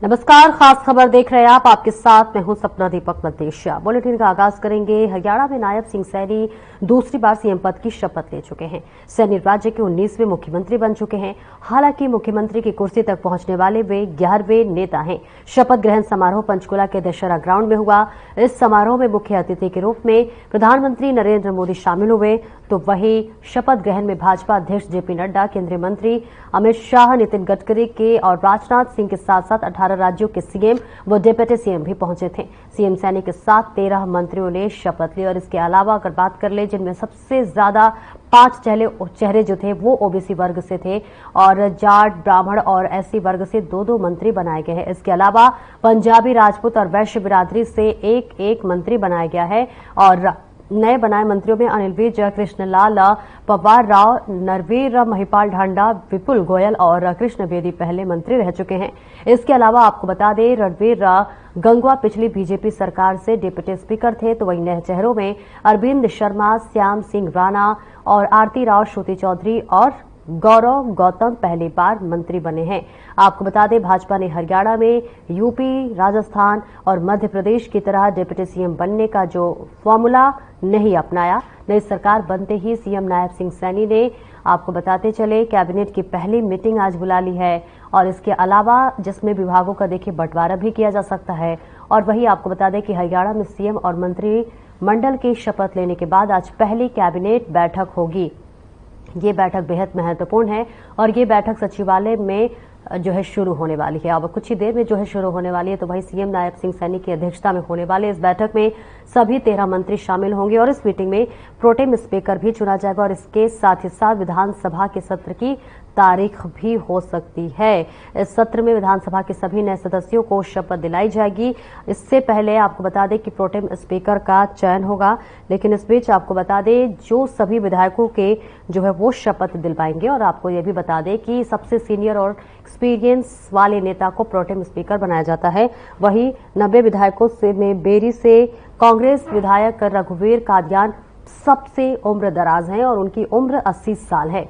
नमस्कार, खास खबर देख रहे हैं आप। आपके साथ मैं हूं सपना दीपक मदेशिया। बुलेटिन का आगाज करेंगे। हरियाणा में नायब सिंह सैनी दूसरी बार सीएम पद की शपथ ले चुके हैं। सैनी राज्य के 19वें मुख्यमंत्री बन चुके हैं। हालांकि मुख्यमंत्री की कुर्सी तक पहुंचने वाले वे 11वें नेता हैं। शपथ ग्रहण समारोह पंचकुला के दशहरा ग्राउंड में हुआ। इस समारोह में मुख्य अतिथि के रूप में प्रधानमंत्री नरेंद्र मोदी शामिल हुए, तो वहीं शपथ ग्रहण में भाजपा अध्यक्ष जेपी नड्डा, केंद्रीय मंत्री अमित शाह, नितिन गडकरी के और राजनाथ सिंह के साथ साथ 18 राज्यों के सीएम व डिप्टी सीएम भी पहुंचे थे। सीएम सैनी के साथ 13 मंत्रियों ने शपथ ली और इसके अलावा अगर बात कर ले, जिनमें सबसे ज्यादा 5 चेहरे जो थे वो ओबीसी वर्ग से थे और जाट, ब्राह्मण और एससी वर्ग से 2-2 मंत्री बनाए गए हैं। इसके अलावा पंजाबी, राजपूत और वैश्य बिरादरी से एक मंत्री बनाया गया है और नए बनाए मंत्रियों में अनिल विज, कृष्णलाल पवार राव, नरवीर महिपाल ढांडा, विपुल गोयल और कृष्ण बेदी पहले मंत्री रह चुके हैं। इसके अलावा आपको बता दें, रणवीर गंगवा पिछली बीजेपी सरकार से डिप्टी स्पीकर थे, तो वहीं नए चेहरों में अरविंद शर्मा, श्याम सिंह राणा और आरती राव, श्रुति चौधरी और गौरव गौतम पहली बार मंत्री बने हैं। आपको बता दें, भाजपा ने हरियाणा में यूपी, राजस्थान और मध्य प्रदेश की तरह डिप्टी सीएम बनने का जो फॉर्मूला नहीं अपनाया। नई सरकार बनते ही सीएम नायब सिंह सैनी ने, आपको बताते चले, कैबिनेट की पहली मीटिंग आज बुला ली है और इसके अलावा जिसमें विभागों का देखिए बंटवारा भी किया जा सकता है। और वही आपको बता दें कि हरियाणा में सीएम और मंत्री मंडल की शपथ लेने के बाद आज पहली कैबिनेट बैठक होगी। ये बैठक बेहद महत्वपूर्ण है और ये बैठक सचिवालय में जो है शुरू होने वाली है। अब कुछ ही देर में जो है शुरू होने वाली है, तो वही सीएम नायब सिंह सैनी की अध्यक्षता में होने वाले इस बैठक में सभी 13 मंत्री शामिल होंगे और इस मीटिंग में प्रोटेम स्पीकर भी चुना जाएगा और इसके साथ ही साथ विधानसभा के सत्र की तारीख भी हो सकती है। इस सत्र में विधानसभा के सभी नए सदस्यों को शपथ दिलाई जाएगी। इससे पहले आपको बता दें कि प्रोटेम स्पीकर का चयन होगा, लेकिन इस बीच आपको बता दें जो सभी विधायकों के जो है वो शपथ दिलवाएंगे। और आपको यह भी बता दें कि सबसे सीनियर और एक्सपीरियंस वाले नेता को प्रोटेम स्पीकर बनाया जाता है। वहीं 90 विधायकों से में बेरी से कांग्रेस विधायक रघुवीर कादियान सबसे उम्र दराज हैं और उनकी उम्र 80 साल है।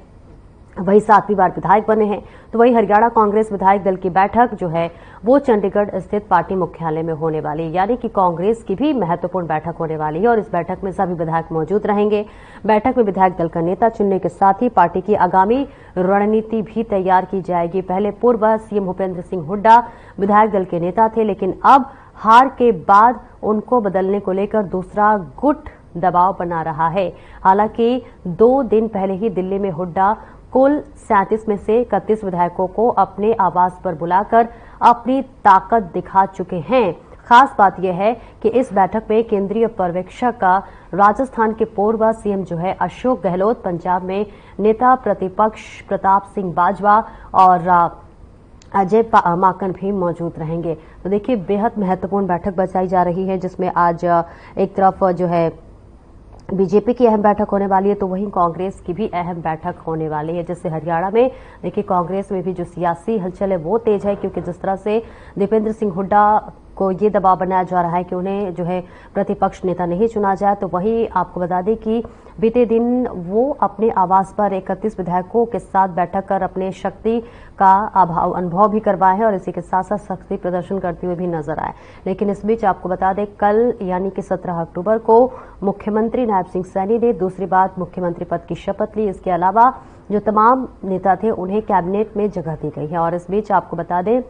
वही 7वीं बार विधायक बने हैं। तो वही हरियाणा कांग्रेस विधायक दल की बैठक जो है वो चंडीगढ़ स्थित पार्टी मुख्यालय में होने वाली है, यानी कि कांग्रेस की भी महत्वपूर्ण बैठक होने वाली है और इस बैठक में सभी विधायक मौजूद रहेंगे। बैठक में विधायक दल का नेता चुनने के साथ ही पार्टी की आगामी रणनीति भी तैयार की जाएगी। पहले पूर्व सीएम भूपेंद्र सिंह हुड्डा विधायक दल के नेता थे, लेकिन अब हार के बाद उनको बदलने को लेकर दूसरा गुट दबाव बना रहा है। हालांकि 2 दिन पहले ही दिल्ली में हुड्डा कुल 37 में से 31 विधायकों को अपने आवास पर बुलाकर अपनी ताकत दिखा चुके हैं। खास बात यह है कि इस बैठक में केंद्रीय पर्यवेक्षक राजस्थान के पूर्व सीएम जो है अशोक गहलोत, पंजाब में नेता प्रतिपक्ष प्रताप सिंह बाजवा और अजय माकन भी मौजूद रहेंगे। तो देखिए, बेहद महत्वपूर्ण बैठक बताई जा रही है, जिसमें आज एक तरफ जो है बीजेपी की अहम बैठक होने वाली है, तो वहीं कांग्रेस की भी अहम बैठक होने वाली है। जिससे हरियाणा में देखिए कांग्रेस में भी जो सियासी हलचल है वो तेज है, क्योंकि जिस तरह से दीपेंद्र सिंह हुड्डा को ये दबाव बनाया जा रहा है कि उन्हें जो है प्रतिपक्ष नेता नहीं चुना जाए, तो वही आपको बता दें कि बीते दिन वो अपने आवास पर 31 विधायकों के साथ बैठक कर अपने शक्ति का अनुभव भी करवाए हैं और इसी के साथ साथ शक्ति प्रदर्शन करते हुए भी नजर आए। लेकिन इस बीच आपको बता दें, कल यानी कि 17 अक्टूबर को मुख्यमंत्री नायब सिंह सैनी ने दूसरी बार मुख्यमंत्री पद की शपथ ली। इसके अलावा जो तमाम नेता थे उन्हें कैबिनेट में जगह दी गई है और इस बीच आपको बता दें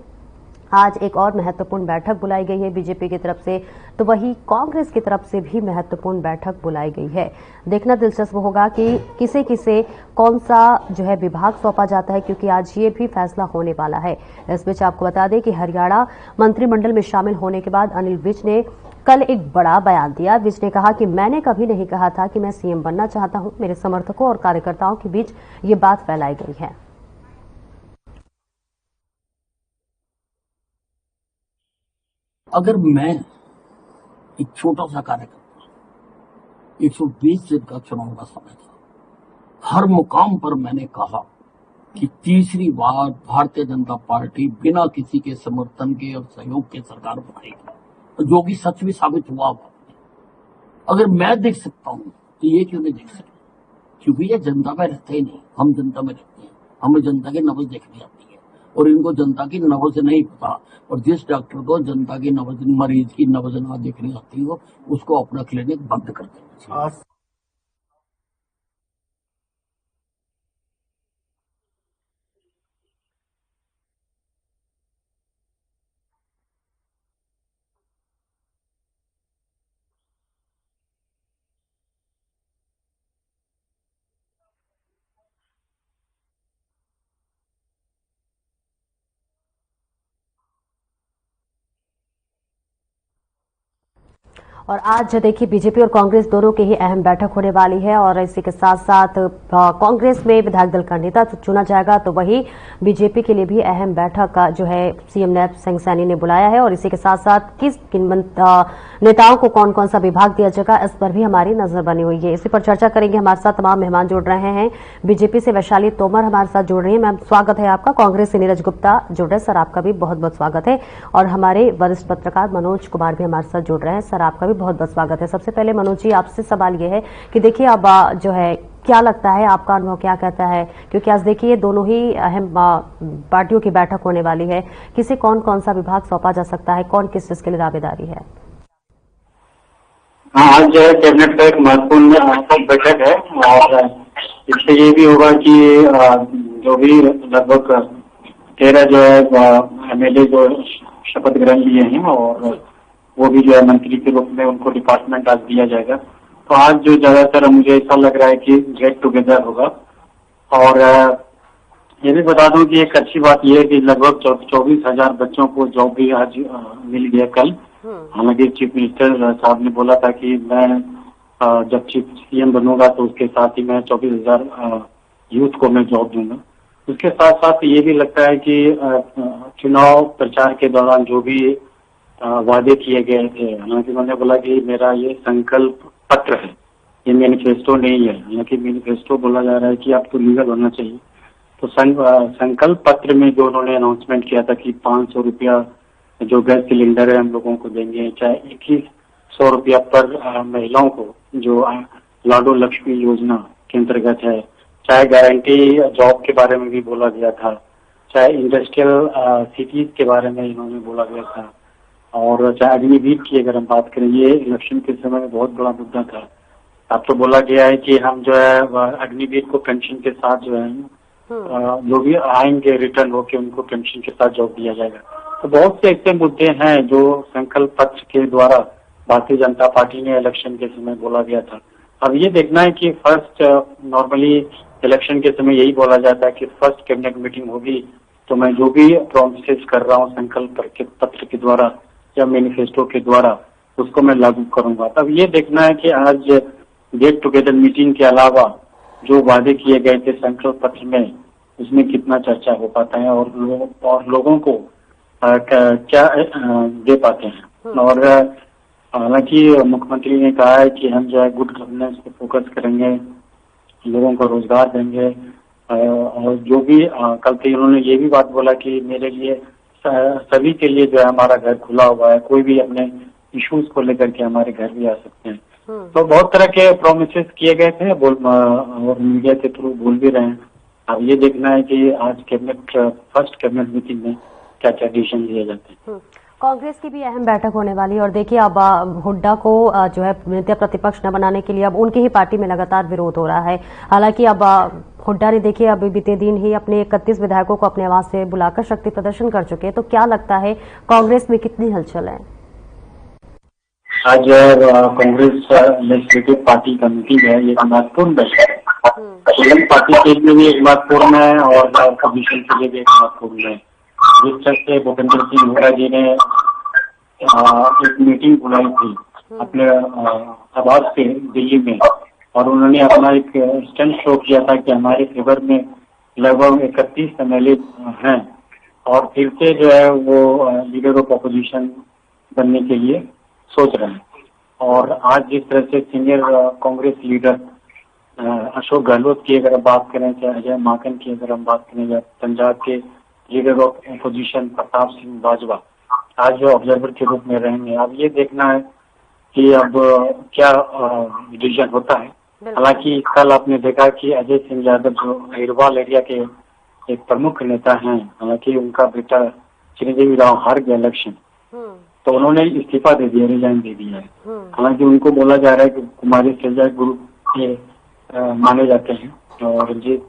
आज एक और महत्वपूर्ण बैठक बुलाई गई है बीजेपी की तरफ से, तो वही कांग्रेस की तरफ से भी महत्वपूर्ण बैठक बुलाई गई है। देखना दिलचस्प होगा कि किसे किसे कौन सा जो है विभाग सौंपा जाता है, क्योंकि आज ये भी फैसला होने वाला है। इस बीच आपको बता दें कि हरियाणा मंत्रिमंडल में शामिल होने के बाद अनिल विज ने कल एक बड़ा बयान दिया। विज ने कहा कि मैंने कभी नहीं कहा था कि मैं सीएम बनना चाहता हूं। मेरे समर्थकों और कार्यकर्ताओं के बीच ये बात फैलाई गई है। अगर मैं एक छोटा सा कार्यकर्ता 120 दिन का चुनाव का समय था, हर मुकाम पर मैंने कहा कि तीसरी बार भारतीय जनता पार्टी बिना किसी के समर्थन के और सहयोग के सरकार बनाएगी, जो कि सच भी साबित हुआ। अगर मैं देख सकता हूं तो ये क्यों नहीं देख सकते? क्योंकि ये जनता में रहते ही नहीं, हम जनता में रहते हैं, हमें जनता की नब्ज देखनी आती है और इनको जनता की नब्ज नहीं पता। और जिस डॉक्टर को जनता की नब्ज, मरीज की नब्ज ना देखनी आती हो, उसको अपना क्लिनिक बंद कर देना चाहिए। और आज देखिए बीजेपी और कांग्रेस दोनों की ही अहम बैठक होने वाली है और इसी के साथ साथ कांग्रेस में विधायक दल का नेता चुना जाएगा, तो वही बीजेपी के लिए भी अहम बैठक का जो है सीएम नायब सिंह सैनी ने बुलाया है। और इसी के साथ साथ किन नेताओं को कौन कौन सा विभाग दिया जाएगा, इस पर भी हमारी नजर बनी हुई है। इसी पर चर्चा करेंगे। हमारे साथ तमाम मेहमान जुड़ रहे हैं। बीजेपी से वैशाली तोमर हमारे साथ जुड़ रही है। मैम, स्वागत है आपका। कांग्रेस से नीरज गुप्ता जुड़ रहे हैं, सर आपका भी बहुत बहुत स्वागत है। और हमारे वरिष्ठ पत्रकार मनोज कुमार भी हमारे साथ जुड़ रहे हैं, सर आपका भी बहुत बहुत स्वागत है। सबसे पहले मनोज जी, आपसे सवाल यह है कि देखिए अब जो है क्या लगता है, आपका अनुभव क्या कहता है, क्योंकि आज देखिए दोनों ही अहम पार्टियों की बैठक होने वाली है, किसे कौन कौन सा विभाग सौंपा जा सकता है, कौन किस चीज के लिए दावेदारी है? हाँ, आज जो है कैबिनेट का एक महत्वपूर्ण बैठक है और इससे ये भी होगा कि जो भी लगभग 13 जो है एमएलए जो शपथ ग्रहण लिए हैं और वो भी जो है मंत्री के रूप में उनको डिपार्टमेंट आज दिया जाएगा। तो आज जो ज्यादातर मुझे ऐसा लग रहा है कि गेट टुगेदर होगा। और ये भी बता दूं कि एक अच्छी बात यह है कि लगभग 24,000 बच्चों को जॉब भी आज मिल गया कल। हालांकि चीफ मिनिस्टर साहब ने बोला था कि मैं जब चीफ सीएम बनूंगा तो उसके साथ ही मैं 24,000 यूथ को मैं जॉब दूंगा। उसके साथ साथ ये भी लगता है कि चुनाव प्रचार के दौरान जो भी वादे किए गए थे, हालांकि उन्होंने बोला कि मेरा ये संकल्प पत्र है, ये मैनिफेस्टो नहीं है। हालांकि मैनिफेस्टो बोला जा रहा है कि अब तो लीगल होना चाहिए। तो संकल्प पत्र में जो उन्होंने अनाउंसमेंट किया था कि 500 रुपया जो गैस सिलेंडर है हम लोगों को देंगे, चाहे 2100 रुपया पर महिलाओं को जो लाडो लक्ष्मी योजना के अंतर्गत है, चाहे गारंटी जॉब के बारे में भी बोला गया था, चाहे इंडस्ट्रियल सिटीज के बारे में इन्होंने बोला गया था, और चाहे अग्निवीर की अगर हम बात करें, ये इलेक्शन के समय में बहुत बड़ा मुद्दा था। अब तो बोला गया है कि हम जो है अग्निवीर को पेंशन के साथ जो है जो भी आएंगे रिटर्न होके उनको पेंशन के साथ जॉब दिया जाएगा। तो बहुत से ऐसे मुद्दे हैं जो संकल्प पत्र के द्वारा भारतीय जनता पार्टी ने इलेक्शन के समय बोला गया था। अब ये देखना है कि फर्स्ट नॉर्मली इलेक्शन के समय यही बोला जाता है कि फर्स्ट कैबिनेट मीटिंग होगी तो मैं जो भी प्रोमिसेस कर रहा हूँ संकल्प पत्र के द्वारा या मैनिफेस्टो के द्वारा उसको मैं लागू करूंगा। तब ये देखना है कि आज गेट टुगेदर मीटिंग के अलावा जो वादे किए गए थे संकल्प पत्र में, उसमें कितना चर्चा हो पाता है और लोगों को क्या दे पाते हैं। और हालांकि मुख्यमंत्री ने कहा है कि हम जो है गुड गवर्नेंस पे फोकस करेंगे, लोगों को रोजगार देंगे, और जो भी कल के उन्होंने ये भी बात बोला कि मेरे लिए सभी के लिए जो है हमारा घर खुला हुआ है, कोई भी अपने इश्यूज को लेकर के हमारे घर भी आ सकते हैं। तो बहुत तरह के प्रोमिसेस किए गए थे और मीडिया के थ्रू बोल भी रहे हैं। अब ये देखना है कि आज फर्स्ट कैबिनेट मीटिंग में क्या क्या डिसीजन लिए जाते हैं। कांग्रेस की भी अहम बैठक होने वाली है और देखिए अब हुड्डा को जो है नेता प्रतिपक्ष न बनाने के लिए अब उनकी ही पार्टी में लगातार विरोध हो रहा है। हालांकि अब हुड्डा ने देखिए अभी बीते दिन ही अपने 31 विधायकों को अपने आवास से बुलाकर शक्ति प्रदर्शन कर चुके हैं। तो क्या लगता है कांग्रेस में कितनी हलचल है? आज कांग्रेस लेजिस्लेटिव पार्टी का मीटिंग है, ये महत्वपूर्ण बैठक है। पार्टी के लिए भी एक महत्वपूर्ण है और कमीशन के लिए भी एक महत्वपूर्ण है। जिस तरह से भूपेंद्र सिंह हुड्डा जी ने एक मीटिंग बुलाई थी अपने आवास से दिल्ली में, और उन्होंने अपना एक स्टैंड शो किया था कि हमारे फेवर में लगभग 31 एमएलए हैं और फिर से जो है वो लीडर ऑफ अपोजिशन बनने के लिए सोच रहे हैं। और आज जिस तरह से सीनियर कांग्रेस लीडर अशोक गहलोत की अगर बात करें, चाहे अजय माकन की अगर हम बात करें, या पंजाब के leader of opposition Pratap Singh Bajwa आज जो ऑब्जर्वर के रूप में रहेंगे। अब ये देखना है कि अब क्या डिसीजन होता है। हालांकि कल आपने देखा कि अजय सिंह यादव जो अहिरवाल एरिया के एक प्रमुख नेता हैं, हालांकि उनका बेटा चिरंजीवी राव हार गया इलेक्शन, तो उन्होंने इस्तीफा दे दिया, रिजाइन दे दिया है। हालांकि उनको बोला जा रहा है कि कुमारी शैलजा ग्रुप के माने जाते हैं और रंजीत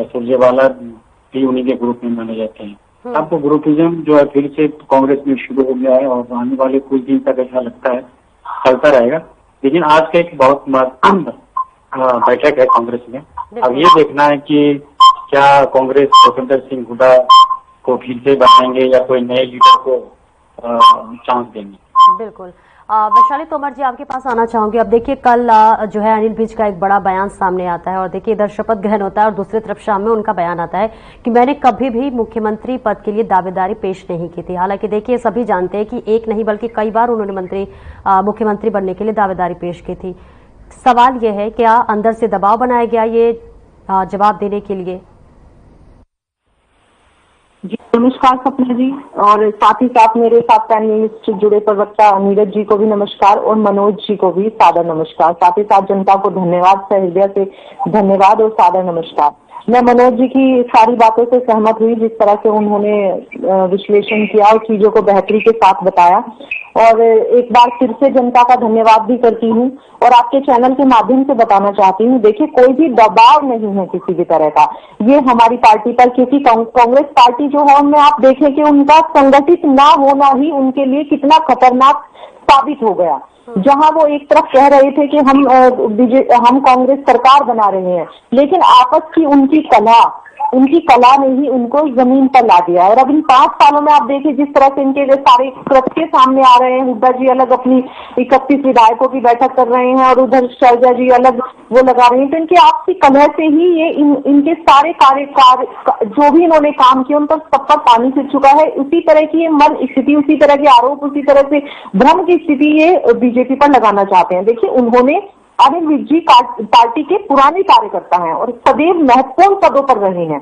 सुरजेवाला भी उन्हीं के ग्रुप में माने जाते हैं। आपको ग्रुपिज्म जो है फिर से कांग्रेस में शुरू हो गया है और आने वाले कुछ दिन तक ऐसा लगता है चलता रहेगा। लेकिन आज का एक बहुत महत्वपूर्ण बैठक है कांग्रेस में। अब ये देखना है कि क्या कांग्रेस भूपेंद्र सिंह हुड्डा को फिर से बनाएंगे या कोई नए लीडर को चांस देंगे। बिल्कुल। वैशाली तोमर जी, आपके पास आना चाहूंगी। अब देखिए, कल जो है अनिल विज का एक बड़ा बयान सामने आता है और देखिए इधर शपथ ग्रहण होता है और दूसरी तरफ शाम में उनका बयान आता है कि मैंने कभी भी मुख्यमंत्री पद के लिए दावेदारी पेश नहीं की थी। हालांकि देखिए सभी जानते हैं कि एक नहीं बल्कि कई बार उन्होंने मुख्यमंत्री बनने के लिए दावेदारी पेश की थी। सवाल यह है, क्या अंदर से दबाव बनाया गया ये जवाब देने के लिए? जी नमस्कार सपना जी, और साथ ही साथ मेरे साथ पैनल से जुड़े प्रवक्ता नीरज जी को भी नमस्कार और मनोज जी को भी सादर नमस्कार। साथ ही साथ जनता को धन्यवाद, हृदय से धन्यवाद और सादर नमस्कार। मैं मनोज जी की सारी बातों से सहमत हुई, जिस तरह से उन्होंने विश्लेषण किया और चीजों को बेहतरी के साथ बताया, और एक बार फिर से जनता का धन्यवाद भी करती हूँ और आपके चैनल के माध्यम से बताना चाहती हूँ, देखिए कोई भी दबाव नहीं है किसी भी तरह का ये हमारी पार्टी पर, क्योंकि कांग्रेस पार्टी जो है उनमें आप देखें कि उनका संगठित ना होना ही उनके लिए कितना खतरनाक साबित हो गया। जहां वो एक तरफ कह रहे थे कि हम कांग्रेस सरकार बना रहे हैं, लेकिन आपस की उनकी कला ने ही उनको जमीन पर ला दिया। और अब इन 5 सालों में आप देखिए जिस तरह से इनके सारे कृत्य सामने आ रहे हैं, हुड्डा जी अलग अपनी 31 विधायकों की बैठक कर रहे हैं और उधर शैलजा जी अलग वो लगा रहे हैं, तो इनकी आपसी कलह से ही ये इनके सारे कार्य जो भी इन्होंने काम किया उन पर सब पर पानी फिर चुका है। उसी तरह की ये मन स्थिति, उसी तरह के आरोप, उसी तरह से भ्रम की स्थिति ये बीजेपी पर लगाना चाहते हैं। देखिए उन्होंने अनिल विज जी पार्टी के पुराने कार्यकर्ता हैं और सदैव महत्वपूर्ण पदों पर रहे हैं,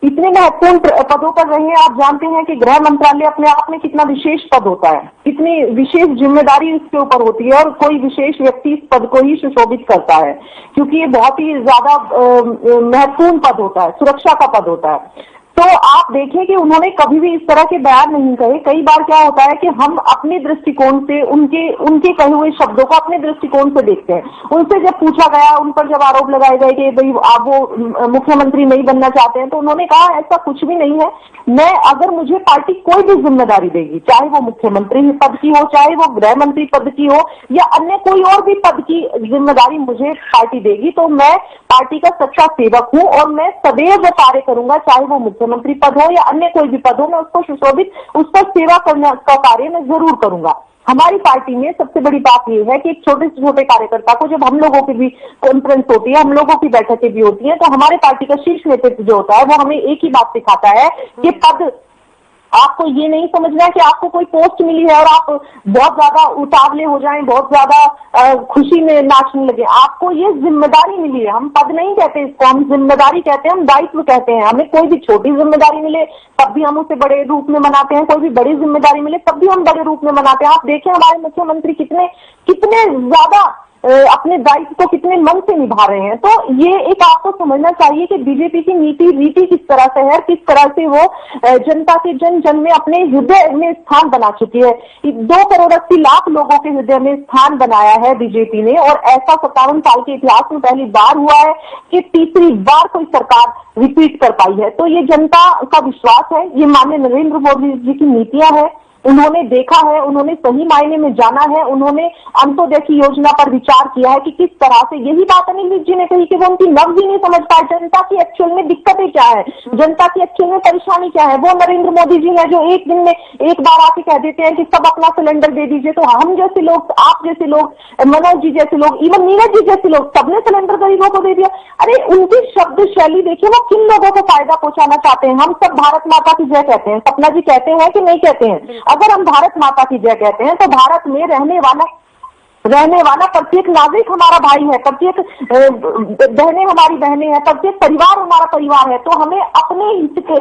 इतने महत्वपूर्ण पदों पर रहे हैं। आप जानते हैं कि गृह मंत्रालय अपने आप में कितना विशेष पद होता है, कितनी विशेष जिम्मेदारी इसके ऊपर होती है और कोई विशेष व्यक्ति इस पद को ही सुशोभित करता है, क्योंकि ये बहुत ही ज्यादा महत्वपूर्ण पद होता है, सुरक्षा का पद होता है। तो आप देखें कि उन्होंने कभी भी इस तरह के बयान नहीं कहे। कई बार क्या होता है कि हम अपने दृष्टिकोण से उनके कहे हुए शब्दों को अपने दृष्टिकोण से देखते हैं। उनसे जब पूछा गया, उन पर जब आरोप लगाए गए कि भाई आप वो मुख्यमंत्री नहीं बनना चाहते हैं, तो उन्होंने कहा ऐसा कुछ भी नहीं है, मैं अगर मुझे पार्टी कोई भी जिम्मेदारी देगी, चाहे वो मुख्यमंत्री पद की हो, चाहे वो गृह मंत्री पद की हो या अन्य कोई और भी पद की जिम्मेदारी मुझे पार्टी देगी, तो मैं पार्टी का सच्चा सेवक हूं और मैं सदैव कार्य करूंगा, चाहे वो मुख्यमंत्री पद हो या अन्य कोई भी पद हो, मैं उसको सुशोभित उस पर सेवा करने का कार्य मैं जरूर करूंगा। हमारी पार्टी में सबसे बड़ी बात यह है कि एक छोटे से छोटे कार्यकर्ता को जब हम लोगों की भी कॉन्फ्रेंस होती है, हम लोगों की बैठकें भी होती हैं, तो हमारे पार्टी का शीर्ष नेतृत्व जो होता है वो हमें एक ही बात सिखाता है कि पद आपको ये नहीं समझना है कि आपको कोई पोस्ट मिली है और आप बहुत ज्यादा उतावले हो जाएं, बहुत ज्यादा खुशी में नाचने लगे। आपको ये जिम्मेदारी मिली है, हम पद नहीं कहते इसको, हम जिम्मेदारी कहते हैं, हम दायित्व कहते हैं। हमें कोई भी छोटी जिम्मेदारी मिले तब भी हम उसे बड़े रूप में मनाते हैं, कोई भी बड़ी जिम्मेदारी मिले तब भी हम बड़े रूप में मनाते हैं। आप देखें हमारे मुख्यमंत्री कितने ज्यादा अपने दायित्व को कितने मन से निभा रहे हैं। तो ये एक आपको समझना चाहिए कि बीजेपी की नीति रीति किस तरह से है, किस तरह से वो जनता के जन जन में अपने हृदय में स्थान बना चुकी है। 2 करोड़ 80 लाख लोगों के हृदय में स्थान बनाया है बीजेपी ने, और ऐसा 57 साल के इतिहास में पहली बार हुआ है कि तीसरी बार कोई सरकार रिपीट कर पाई है। तो ये जनता का विश्वास है, ये माननीय नरेंद्र मोदी जी की नीतियां है, उन्होंने देखा है, उन्होंने सही मायने में जाना है, उन्होंने अंत्योदय की योजना पर विचार किया है कि किस तरह से, यही बात अनिल विज जी ने कही कि वो उनकी नब्ज ही नहीं समझ पाए, जनता की एक्चुअल में दिक्कतें क्या है, जनता की एक्चुअल में परेशानी क्या है। वो नरेंद्र मोदी जी है जो एक दिन में एक बार आके कह देते हैं कि सब अपना सिलेंडर दे दीजिए, तो हम जैसे लोग, आप जैसे लोग, मनोज जी जैसे लोग, इवन नीरज जी जैसे लोग, सबने सिलेंडर गरीबों को दे दिया। अरे उनकी शब्द शैली देखिए, वो किन लोगों को फायदा पहुंचाना चाहते हैं। हम सब भारत माता की जय कहते हैं, सपना जी कहते हैं कि नहीं कहते हैं? अगर हम भारत माता की जय कहते हैं तो भारत में रहने वाला रहने वाला प्रत्येक नागरिक हमारा भाई है, प्रत्येक बहनें हमारी बहनें हैं, प्रत्येक परिवार हमारा परिवार है। तो हमें अपने हित के,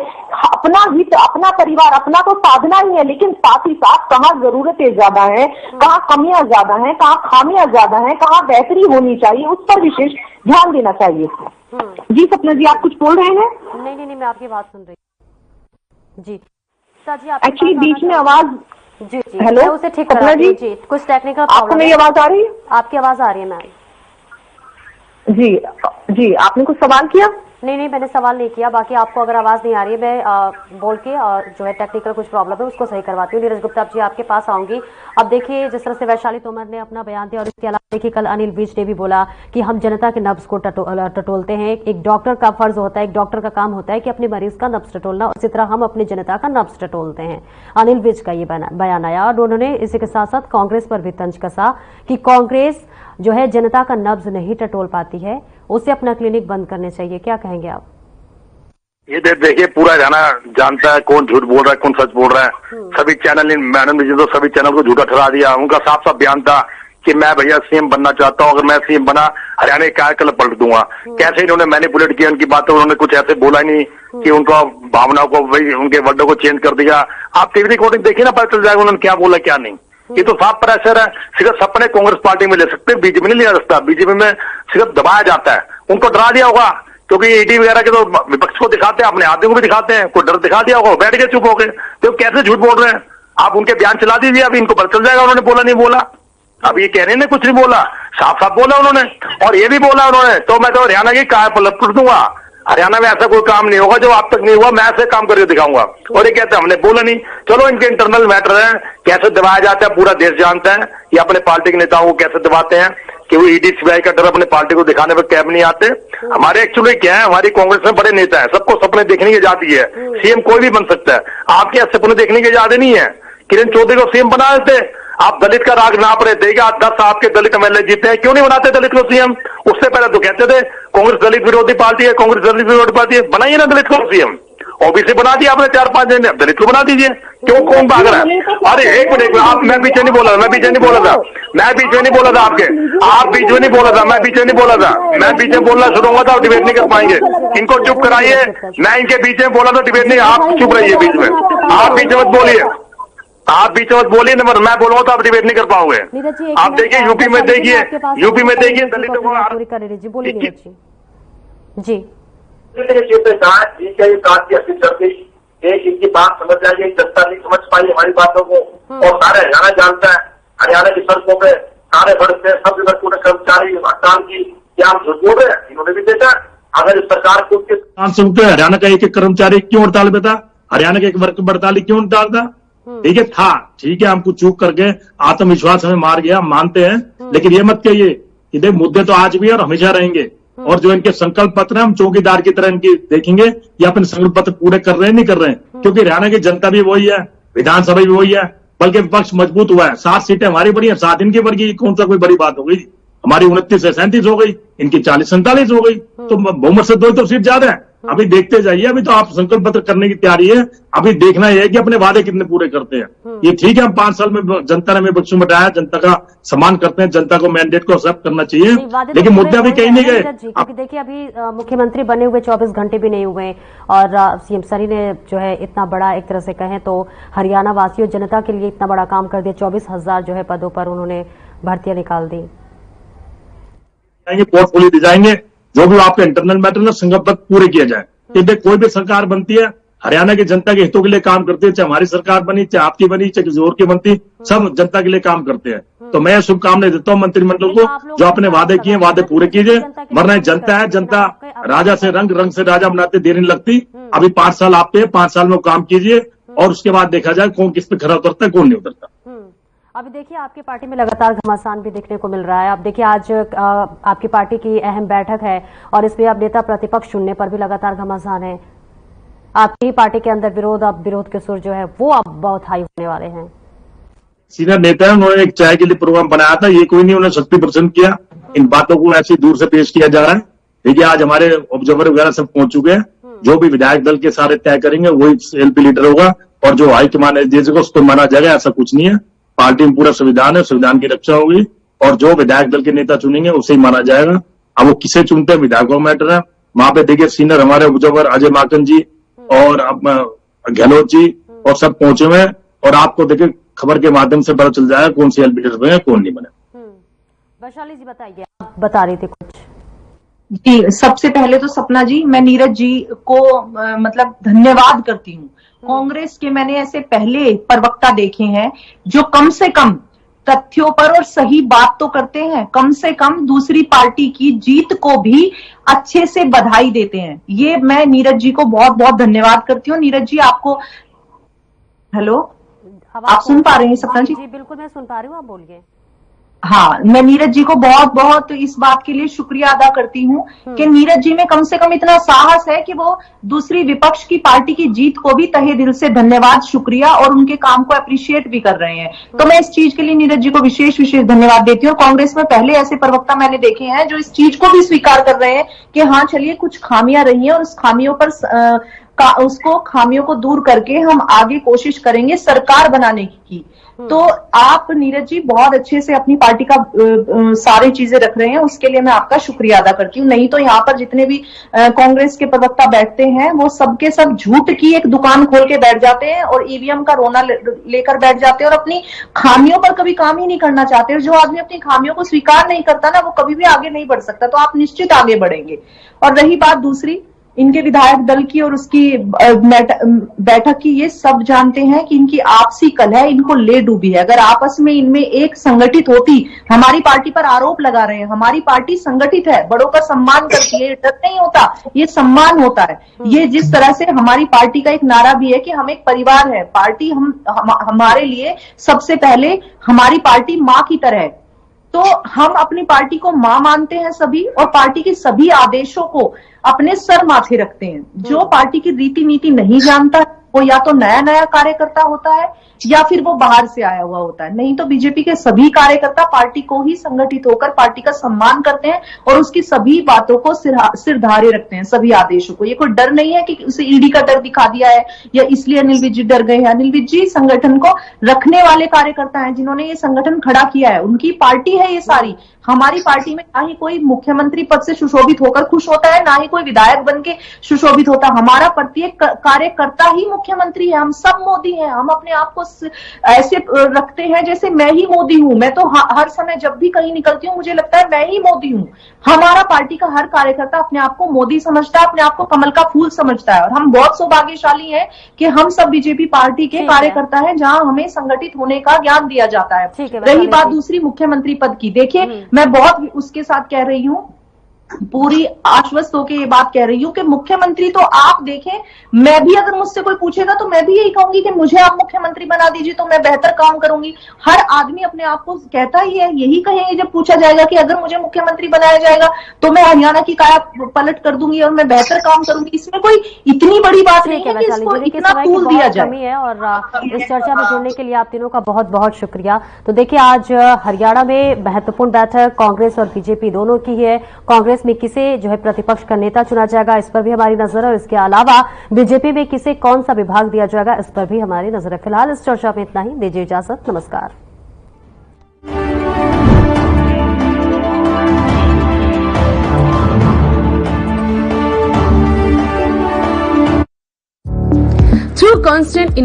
अपना हित, अपना परिवार, अपना तो साधना ही है, लेकिन साथ ही साथ कहाँ जरूरतें ज्यादा है, कहाँ कमियां ज्यादा हैं, कहाँ खामियां ज्यादा हैं, कहाँ बेहतरी होनी चाहिए, उस पर विशेष ध्यान देना चाहिए। जी सपना जी, आप कुछ बोल रहे हैं? नहीं, मैं आपकी बात सुन रही हूँ जी। एक्चुअली बीच में आवाज, जी हेलो, उसे ठीक करा जी, कुछ टेक्निकल प्रॉब्लम। आपको मेरी आवाज आ रही है? आपकी आवाज आ रही है मैम। जी, आपने कुछ सवाल किया? नहीं, मैंने सवाल नहीं किया। बाकी आपको अगर आवाज नहीं आ रही है, मैं बोल के और जो है टेक्निकल कुछ प्रॉब्लम है उसको सही करवाती हूँ। नीरज गुप्ता जी आपके पास आऊंगी। अब देखिए, जिस तरह से वैशाली तोमर ने अपना बयान दिया और इसके अलावा देखिए कल अनिल विज ने भी बोला कि हम जनता के नब्ज को टटोलते हैं। एक डॉक्टर का फर्ज होता है, एक डॉक्टर का काम होता है कि अपने मरीज का नब्ज टटोलना, उसी तरह हम अपनी जनता का नब्ज टटोलते हैं। अनिल विज का ये बयान आया और उन्होंने इसी के साथ साथ कांग्रेस पर भी तंज कसा कि कांग्रेस जो है जनता का नब्ज नहीं टटोल पाती है, उसे अपना क्लिनिक बंद करने चाहिए। क्या कहेंगे आप? ये देखिए, पूरा जाना जानता है कौन झूठ बोल रहा है, कौन सच बोल रहा है। सभी चैनल, मैडम ने तो सभी चैनल को झूठा ठहरा दिया। उनका साफ साफ बयान था कि मैं भैया सीएम बनना चाहता हूं, अगर मैं सीएम बना हरियाणा का कार्यकाल पलट दूंगा। कैसे इन्होंने मैनिपुलेट किया उनकी बातों, उन्होंने कुछ ऐसे बोला ही नहीं कि उनको भावनाओं को, वही उनके वर्डों को चेंज कर दिया। आप टीवी रिकॉर्डिंग देखिए ना, पता चल जाएगा उन्होंने क्या बोला क्या नहीं। ये तो साफ प्रेशर है। सिर्फ सपने कांग्रेस पार्टी में ले सकते हैं, बीजेपी नहीं ले सकता। बीजेपी में सिर्फ दबाया जाता है। उनको डरा दिया होगा, क्योंकि ईडी वगैरह के तो विपक्ष को दिखाते हैं, अपने आदमी को भी दिखाते हैं। कोई डर दिखा दिया होगा, बैठ गए चुप हो गए। तो कैसे झूठ बोल रहे हैं आप? उनके बयान चला दीजिए, अभी इनको पता चल जाएगा उन्होंने बोला नहीं बोला। अब ये कह रहे हैं कुछ नहीं बोला, साफ साफ बोला उन्होंने। और ये भी बोला उन्होंने, तो मैं तो हरियाणा की काय पलट कर दूंगा। हरियाणा में ऐसा कोई काम नहीं होगा जो अब तक नहीं हुआ, मैं ऐसे काम करके दिखाऊंगा। और ये कहते हैं हमने बोला नहीं। चलो, इनके इंटरनल मैटर है, कैसे दबाया जाता है पूरा देश जानता है। ये अपने पार्टी के नेताओं को कैसे दबाते हैं कि वो ईडी सीबीआई का डर अपने पार्टी को दिखाने पर कैब नहीं आते। हमारे एक्चुअली क्या है, हमारी कांग्रेस में बड़े नेता है, सबको सपने देखने की आजादी है। सीएम कोई भी बन सकता है, आपके सपने देखने की आजादी नहीं है। किरण चौधरी को सीएम बना देते, आप दलित का राग नाप रहे थे कि 10 आपके दलित एमएलए जीते हैं, क्यों नहीं बनाते दलित को सीएम? उससे पहले तो कहते थे कांग्रेस दलित विरोधी पार्टी है, कांग्रेस दलित विरोधी पार्टी है। बनाइए ना दलित को सीएम। ओबीसी बना दिया आपने 4-5 जन, दलित को बना दीजिए। क्यों कौन भाग रहा है? अरे एक मिनट, आप, मैं पीछे नहीं बोला था, मैं पीछे नहीं बोला था आपके, आप पीछे नहीं बोला था, मैं पीछे नहीं बोला था। मैं पीछे बोलना शुरू होगा तो आप डिबेट नहीं कर पाएंगे। इनको चुप कराइए। मैं इनके पीछे बोला था डिबेट नहीं, आप चुप रहिए बीच में। आप बीच मत बोलिए, आप बीच मत बोलिए। नंबर मैं बोलूंगा तो आप डिबेट नहीं कर पाओगे। आप देखिए, यूपी में देखिए दलितों को। जी एक इनकी बात समझ जाइए, जनता नहीं समझ पाई हमारी बातों को। और सारे हरियाणा जानता है, हरियाणा की सड़कों पे सारे सड़क पे सब जगह पूरे कर्मचारी हड़ताल की, क्या हम झूठ बोल रहे हैं? इन्होंने भी देखा। अगर इस सरकार को सुनते हरियाणा का एक कर्मचारी क्यों हड़ताल पे था, हरियाणा के एक वर्ग हड़ताल क्यों हड़ताल था? ठीक है, था, ठीक है, हमको चूक करके आत्मविश्वास हमें मार गया, मानते हैं। लेकिन ये मत कहिए कि देख मुद्दे तो आज भी और हमेशा रहेंगे। और जो इनके संकल्प पत्र है, हम चौकीदार की तरह इनकी देखेंगे ये अपने संकल्प पत्र पूरे कर रहे हैं नहीं कर रहे हैं। क्योंकि हरियाणा की जनता भी वही है, विधानसभा भी वही है, बल्कि विपक्ष मजबूत हुआ है। 7 सीटें हमारी बड़ी है, 7 इनकी बढ़ गई। कौन सा कोई बड़ी बात हो गई? हमारी 29 से 37 हो गई, इनकी 40-47 हो गई। तो बहुमत से 2 तो सीट ज्यादा है। अभी देखते जाइए, अभी तो आप संकल्प पत्र करने की तैयारी है। अभी देखना यह है कि अपने वादे कितने पूरे करते हैं। ये ठीक है, हम 5 साल में जनता ने हमें बच्चों में बैठाया, जनता का सम्मान करते हैं, जनता को मैंडेट को एक्सेप्ट करना चाहिए। लेकिन मुद्दे अभी कहीं नहीं गए। क्योंकि देखिए, अभी मुख्यमंत्री बने हुए 24 घंटे भी नहीं हुए और सीएम सरी ने जो है इतना बड़ा, एक तरह से कहें तो हरियाणा वासियों जनता के लिए इतना बड़ा काम कर दिया। 24,000 जो है पदों पर उन्होंने भर्तियां निकाल दी। पोर्टफोलियो दी जाएंगे, जो भी आपके इंटरनल मैटर ना संकल्प पूरे किया जाए। कि कोई भी सरकार बनती है, हरियाणा की जनता के हितों के लिए काम करती है। चाहे हमारी सरकार बनी, चाहे आपकी बनी, चाहे किसी और की बनती, सब जनता के लिए काम करते हैं। तो मैं शुभकामनाएं देता हूं मंत्रिमंडल को, जो अपने वादे किए वादे पूरे कीजिए। वरना जनता है, जनता राजा से रंग, रंग से राजा बनाते देर नहीं लगती। अभी 5 साल आप पे, 5 साल में काम कीजिए और उसके बाद देखा जाए कौन किस पे खरा उतरता है, कौन नहीं उतरता। अभी देखिए, आपकी पार्टी में लगातार घमासान भी देखने को मिल रहा है। अब देखिए, आज आपकी पार्टी की अहम बैठक है और इसमें अब नेता प्रतिपक्ष चुनने पर भी लगातार घमासान है। आपकी पार्टी के अंदर विरोध, अब विरोध के सुर जो है वो अब बहुत हाई होने वाले हैं। सीनियर नेता है, उन्होंने एक चाय के लिए प्रोग्राम बनाया था, ये कोई नहीं, उन्होंने 60% किया। इन बातों को ऐसी दूर से पेश किया जा रहा है। देखिए, आज हमारे ऑब्जर्वर वगैरह सब पहुंच चुके हैं। जो भी विधायक दल के सारे तय करेंगे वही एलपी लीडर होगा और जो हाईकमान है उसको माना जाएगा, ऐसा कुछ नहीं है। पार्टी में पूरा संविधान है, संविधान की रक्षा होगी और जो विधायक दल के नेता चुनेंगे उसे ही माना जाएगा। अब वो किसे चुनते हैं विधायकों का मैटर है। वहां पे देखिए सीनियर हमारे ऑब्जर्वर अजय माकन जी और अब गहलोत जी और सब पहुंचे हुए हैं, और आपको देखिए खबर के माध्यम से पता चल जाएगा कौन सी एलबीडीएस बने कौन नहीं बने। वैशाली जी बताइए, आप बता रहे थे कुछ। जी, सबसे पहले तो सपना जी, मैं नीरज जी को मतलब धन्यवाद करती हूँ। कांग्रेस के मैंने ऐसे पहले प्रवक्ता देखे हैं जो कम से कम तथ्यों पर और सही बात तो करते हैं, कम से कम दूसरी पार्टी की जीत को भी अच्छे से बधाई देते हैं। ये मैं नीरज जी को बहुत बहुत धन्यवाद करती हूँ। नीरज जी आपको, हेलो, आप सुन पा रहे हैं सपना जी? जी बिल्कुल मैं सुन पा रही हूँ, आप बोलिए। हाँ, मैं नीरज जी को बहुत बहुत इस बात के लिए शुक्रिया अदा करती हूँ कि नीरज जी में कम से कम इतना साहस है कि वो दूसरी विपक्ष की पार्टी की जीत को भी तहे दिल से धन्यवाद, शुक्रिया और उनके काम को अप्रिशिएट भी कर रहे हैं। तो मैं इस चीज के लिए नीरज जी को विशेष विशेष धन्यवाद देती हूँ। कांग्रेस में पहले ऐसे प्रवक्ता मैंने देखे हैं जो इस चीज को भी स्वीकार कर रहे हैं कि हाँ चलिए कुछ खामियां रही हैं और उस खामियों पर उसको खामियों को दूर करके हम आगे कोशिश करेंगे सरकार बनाने की। तो आप नीरज जी बहुत अच्छे से अपनी पार्टी का सारी चीजें रख रहे हैं, उसके लिए मैं आपका शुक्रिया अदा करती हूँ। नहीं तो यहाँ पर जितने भी कांग्रेस के प्रवक्ता बैठते हैं वो सबके सब झूठ की एक दुकान खोल के बैठ जाते हैं और ईवीएम का रोना लेकर बैठ जाते हैं और अपनी खामियों पर कभी काम ही नहीं करना चाहते। और जो आदमी अपनी खामियों को स्वीकार नहीं करता ना, वो कभी भी आगे नहीं बढ़ सकता। तो आप निश्चित आगे बढ़ेंगे। और रही बात दूसरी इनके विधायक दल की और उसकी बैठक की, ये सब जानते हैं कि इनकी आपसी कलह इनको ले डूबी है। अगर आपस में इनमें एक संगठित होती, हमारी पार्टी पर आरोप लगा रहे हैं, हमारी पार्टी संगठित है, बड़ों का सम्मान करती है, डर नहीं होता, ये सम्मान होता है। ये जिस तरह से हमारी पार्टी का एक नारा भी है कि हम एक परिवार है, पार्टी हमारे लिए सबसे पहले हमारी पार्टी माँ की तरह है। तो हम अपनी पार्टी को मां मानते हैं सभी, और पार्टी के सभी आदेशों को अपने सर माथे रखते हैं। जो पार्टी की रीति नीति नहीं जानता वो या तो नया नया कार्यकर्ता होता है या फिर वो बाहर से आया हुआ होता है। नहीं तो बीजेपी के सभी कार्यकर्ता पार्टी को ही संगठित होकर पार्टी का सम्मान करते हैं और उसकी सभी बातों को सिरधारे रखते हैं, सभी आदेशों को। ये कोई डर नहीं है कि उसे ईडी का डर दिखा दिया है या इसलिए अनिल विज जी डर गए हैं। अनिल विज जी संगठन को रखने वाले कार्यकर्ता हैं, जिन्होंने ये संगठन खड़ा किया है, उनकी पार्टी है ये सारी। हमारी पार्टी में ना ही कोई मुख्यमंत्री पद से सुशोभित होकर खुश होता है, ना ही कोई विधायक बन के सुशोभित होता। हमारा प्रत्येक कार्यकर्ता ही मुख्यमंत्री है। हम सब मोदी हैं। हम अपने आप को ऐसे रखते हैं जैसे मैं ही मोदी हूं। मैं तो हर समय जब भी कहीं निकलती हूं मुझे लगता है मैं ही मोदी हूं। हमारा पार्टी का हर कार्यकर्ता अपने आप को मोदी समझता है, अपने आप को कमल का फूल समझता है। और हम बहुत सौभाग्यशाली हैं कि हम सब बीजेपी पार्टी के कार्यकर्ता हैं, जहां हमें संगठित होने का ज्ञान दिया जाता है। रही बात दूसरी मुख्यमंत्री पद की, देखिए मैं बहुत उसके साथ कह रही हूं, पूरी आश्वस्त होकर ये बात कह रही हूं कि मुख्यमंत्री तो आप देखें, मैं भी अगर मुझसे कोई पूछेगा तो मैं भी यही कहूंगी कि मुझे आप मुख्यमंत्री बना दीजिए तो मैं बेहतर काम करूंगी। हर आदमी अपने आप को कहता ही है, यही कहेंगे जब पूछा जाएगा कि अगर मुझे मुख्यमंत्री बनाया जाएगा तो मैं हरियाणा की काया पलट कर दूंगी और मैं बेहतर काम करूंगी। इसमें कोई इतनी बड़ी बात नहीं है कि इसको इतना तूल दिया जाए। और इस चर्चा में जुड़ने के लिए आप तीनों का बहुत बहुत शुक्रिया। तो देखिए आज हरियाणा में महत्वपूर्ण बैठक कांग्रेस और बीजेपी दोनों की है। कांग्रेस में किसे जो है प्रतिपक्ष का नेता चुना जाएगा इस पर भी हमारी नजर है, और इसके अलावा बीजेपी में किसे कौन सा विभाग दिया जाएगा इस पर भी हमारी नजर है। फिलहाल इस चर्चा में इतना ही, दीजिए इजाजत, नमस्कार। Through constant innovation